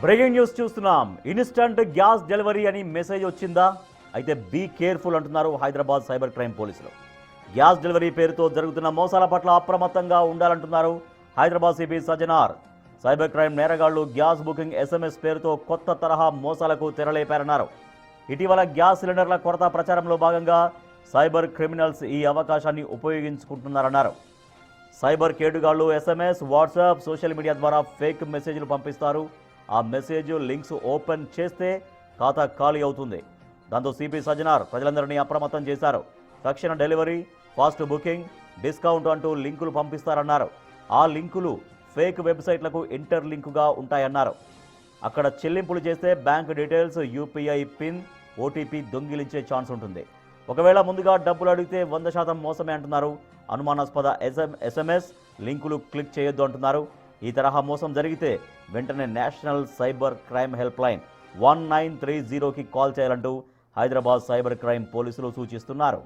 Breaking news చూస్తున్నాం. Instant gas delivery అని message వచ్చిందా? అయితే బీ కేర్ఫుల్ అంటున్నారు హైదరాబాద్ సైబర్ క్రైమ్ పోలీసులు. గ్యాస్ డెలివరీ పేరుతో జరుగుతున్న మోసాల పట్ల అప్రమత్తంగా ఉండాలంటున్నారు Hyderabad CP Sajjanar. Cyber crime నేరగాళ్లు గ్యాస్ బుకింగ్ SMS పేరుతో కొత్త తరహా మోసాలకు తెరలేపారన్నారు. ఇటీవల గ్యాస్ సిలిండర్ల కొరత ప్రచారంలో భాగంగా సైబర్ క్రిమినల్స్ ఈ అవకాశాన్ని ఉపయోగించుకుంటున్నారన్నారు. సైబర్ కేటుగాళ్లు SMS, వాట్సాప్, సోషల్ మీడియా ద్వారా ఫేక్ మెసేజ్లు పంపిస్తారు. ఆ మెసేజ్ లింక్స్ ఓపెన్ చేస్తే ఖాతా ఖాళీ అవుతుంది. దాంతో సిపి సజ్జనార్ ప్రజలందరినీ అప్రమత్తం చేశారు. తక్షణ డెలివరీ, ఫాస్ట్ బుకింగ్, డిస్కౌంట్ అంటూ లింకులు పంపిస్తారన్నారు. ఆ లింకులు ఫేక్ వెబ్సైట్లకు ఇంటర్ లింకుగా ఉంటాయన్నారు. అక్కడ చెల్లింపులు చేస్తే bank details, UPI pin, OTP దొంగిలించే ఛాన్స్ ఉంటుంది. ఒకవేళ ముందుగా డబ్బులు అడిగితే 100% మోసమే అంటున్నారు. అనుమానాస్పద SMS లింకులు క్లిక్ చేయొద్దు అంటున్నారు. ఈ తరహా మోసం జరిగితే వెంటనే national cyber crime help line 1930కి కాల్ చేయాలంటూ హైదరాబాద్ సైబర్ క్రైమ్ పోలీసులు సూచిస్తున్నారు.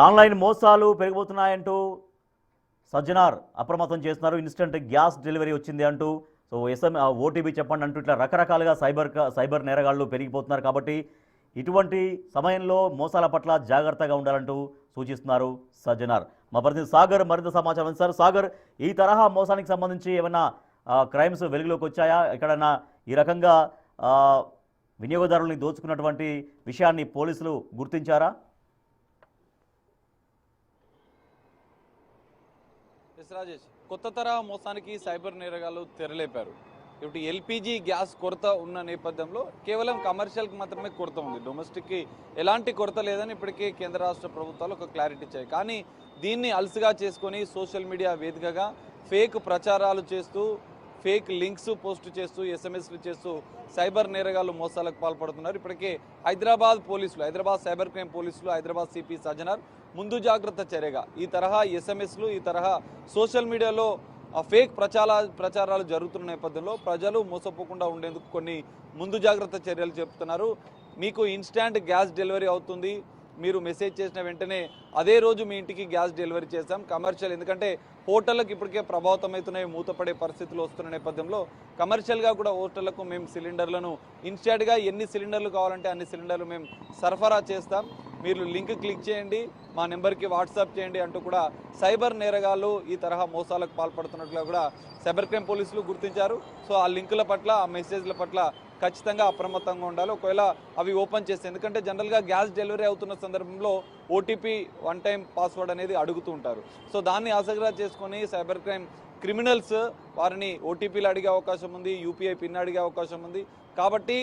ఆన్లైన్ మోసాలు పెరిగిపోతున్నాయంటూ సజ్జనార్ అప్రమత్తం చేస్తున్నారు. ఇన్స్టెంట్ గ్యాస్ డెలివరీ వచ్చింది అంటూ, సో OTP చెప్పండి అంటూ ఇట్లా రకరకాలుగా సైబర్ నేరగాళ్లు పెరిగిపోతున్నారు. కాబట్టి ఇటువంటి సమయంలో మోసాల పట్ల జాగ్రత్తగా ఉండాలంటూ సూచిస్తున్నారు సజ్జనార్. మా ప్రతినిధి సాగర్ మరింత సమాచారం. సార్ సాగర్, ఈ తరహా మోసానికి సంబంధించి ఏమైనా క్రైమ్స్ వెలుగులోకి వచ్చాయా? ఎక్కడైనా ఈ రకంగా వినియోగదారుల్ని దోచుకున్నటువంటి విషయాన్ని పోలీసులు గుర్తించారా? రాజేష్, కొత్త తరహా మోసానికి సైబర్ నేరగాళ్లు తెరలేపారు. ఇప్పుడు LPG గ్యాస్ కొరత ఉన్న నేపథ్యంలో కేవలం కమర్షియల్కి మాత్రమే కొరత ఉంది, డొమెస్టిక్కి ఎలాంటి కొరత లేదని ఇప్పటికే కేంద్ర రాష్ట్ర ప్రభుత్వాలు ఒక క్లారిటీ ఇచ్చాయి. కానీ దీన్ని అలసిగా చేసుకొని సోషల్ మీడియా వేదికగా ఫేక్ ప్రచారాలు చేస్తూ, ఫేక్ లింక్స్ పోస్ట్ చేస్తూ, SMSలు చేస్తూ సైబర్ నేరగాళ్లు మోసాలకు పాల్పడుతున్నారు. ఇప్పటికే హైదరాబాద్ సైబర్ క్రైమ్ పోలీసులు, హైదరాబాద్ సిపి సజ్జనార్ ముందు జాగ్రత్త చర్యగా ఈ తరహా SMSలు, ఈ తరహా సోషల్ మీడియాలో ఫేక్ ప్రచారాలు జరుగుతున్న నేపథ్యంలో ప్రజలు మోసపోకుండా ఉండేందుకు కొన్ని ముందు జాగ్రత్త చర్యలు చెప్తున్నారు. మీకు ఇన్స్టాంట్ గ్యాస్ డెలివరీ అవుతుంది, మీరు మెసేజ్ చేసిన వెంటనే అదే రోజు మీ ఇంటికి గ్యాస్ డెలివరీ చేస్తాం. కమర్షియల్, ఎందుకంటే హోటళ్ళకు ఇప్పటికే ప్రభావితమవుతున్నాయి, మూతపడే పరిస్థితులు వస్తున్న నేపథ్యంలో కమర్షియల్గా కూడా హోటళ్లకు మేము సిలిండర్లను ఇన్స్టాంట్గా ఎన్ని సిలిండర్లు కావాలంటే అన్ని సిలిండర్లు మేము సరఫరా చేస్తాం, మీరు లింక్ క్లిక్ చేయండి, మా నెంబర్కి వాట్సాప్ చేయండి అంటూ కూడా సైబర్ నేరగాళ్లు ఈ తరహా మోసాలకు పాల్పడుతున్నట్లుగా కూడా సైబర్ క్రైమ్ పోలీసులు గుర్తించారు. సో ఆ లింకుల పట్ల, ఆ మెసేజ్ల పట్ల ఖచ్చితంగా అప్రమత్తంగా ఉండాలి. ఒకవేళ అవి ఓపెన్ చేస్తే, ఎందుకంటే జనరల్గా గ్యాస్ డెలివరీ అవుతున్న సందర్భంలో OTP వన్ టైం పాస్వర్డ్ అనేది అడుగుతూ ఉంటారు. సో దాన్ని ఆసక్తిగా చేసుకొని సైబర్ క్రైమ్ క్రిమినల్స్ వారిని OTPలు అడిగే అవకాశం ఉంది, UPI పిన్ అడిగే అవకాశం ఉంది. కాబట్టి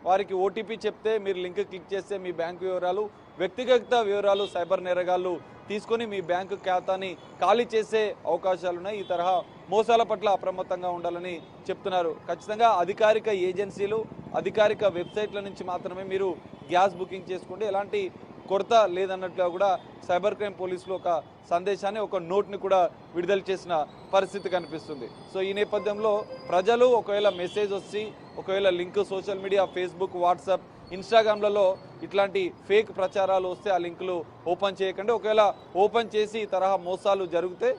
వారికి OTP చెప్తే మీరు లింక్ క్లిక్ చేస్తే మీ బ్యాంకు వివరాలు, వ్యక్తిగత వివరాలు సైబర్ నేరగాళ్లు తీసుకొని మీ బ్యాంకు ఖాతాని ఖాళీ చేసే అవకాశాలున్నాయి. ఈ తరహా మోసాల పట్ల అప్రమత్తంగా ఉండాలని చెప్తున్నారు. ఖచ్చితంగా అధికారిక ఏజెన్సీలు, అధికారిక వెబ్సైట్ల నుంచి మాత్రమే మీరు గ్యాస్ బుకింగ్ చేసుకోండి, ఎలాంటి కొరత లేదన్నట్లుగా కూడా సైబర్ క్రైమ్ పోలీసులు ఒక సందేశాన్ని, ఒక నోట్ని కూడా విడుదల చేసిన పరిస్థితి కనిపిస్తుంది. సో ఈ నేపథ్యంలో ప్రజలు ఒకవేళ మెసేజ్ వచ్చి, ఒకవేళ link social media, Facebook, WhatsApp, ఇన్స్టాగ్రామ్లలో ఇట్లాంటి ఫేక్ ప్రచారాలు వస్తే ఆ లింకులు ఓపెన్ చేయకండి. ఒకవేళ ఓపెన్ చేసి ఈ తరహా మోసాలు జరిగితే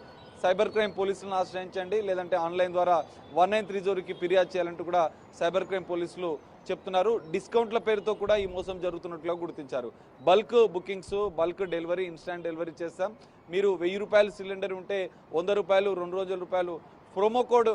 సైబర్ క్రైమ్ పోలీసులను ఆశ్రయించండి, లేదంటే ఆన్లైన్ ద్వారా 1930కి ఫిర్యాదు చేయాలంటూ కూడా సైబర్ క్రైమ్ పోలీసులు చెప్తున్నారు. డిస్కౌంట్ల పేరుతో కూడా ఈ మోసం జరుగుతున్నట్లుగా గుర్తించారు. Bulk bookings, bulk delivery, instant delivery చేస్తాం, మీరు 1000 రూపాయలు సిలిండర్ ఉంటే 100 రూపాయలు, 2 రోజుల రూపాయలు ప్రోమో కోడ్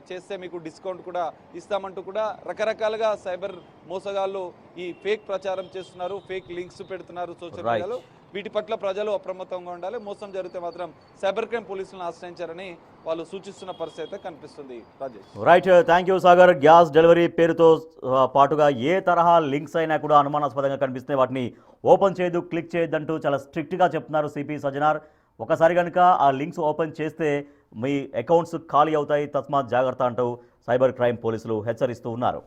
చేస్తే మీకు డిస్కౌంట్ కూడా ఇస్తామంటూ కూడా రకరకాలుగా సైబర్ మోసగాళ్ళు ఈ ఫేక్ ప్రచారం చేస్తున్నారు, ఫేక్ లింక్స్ పెడుతున్నారు సోషల్ మీడియాలో. వీటి పట్ల ప్రజలు అప్రమత్తంగా ఉండాలి. మోసం జరిగితే మాత్రం సైబర్ క్రైమ్ పోలీసులను ఆశ్రయించారని వాళ్ళు సూచిస్తున్న పరిస్థితి కనిపిస్తుంది. Rajesh, right, thank you Sagar. Gas delivery పేరుతో పాటుగా ఏ తరహా లింక్స్ అయినా కూడా అనుమానాస్పదంగా కనిపిస్తున్నాయి, వాటిని ఓపెన్ చేయదు, క్లిక్ చేయొద్దంటూ చాలా స్ట్రిక్ట్గా చెప్తున్నారు సిపి సజ్జనార్. ఒకసారి కనుక ఆ లింక్స్ ఓపెన్ చేస్తే మీ అకౌంట్స్ ఖాళీ అవుతాయి, తస్మాత్ జాగ్రత్త అంటూ సైబర్ క్రైమ్ పోలీసులు హెచ్చరిస్తూ ఉన్నారు.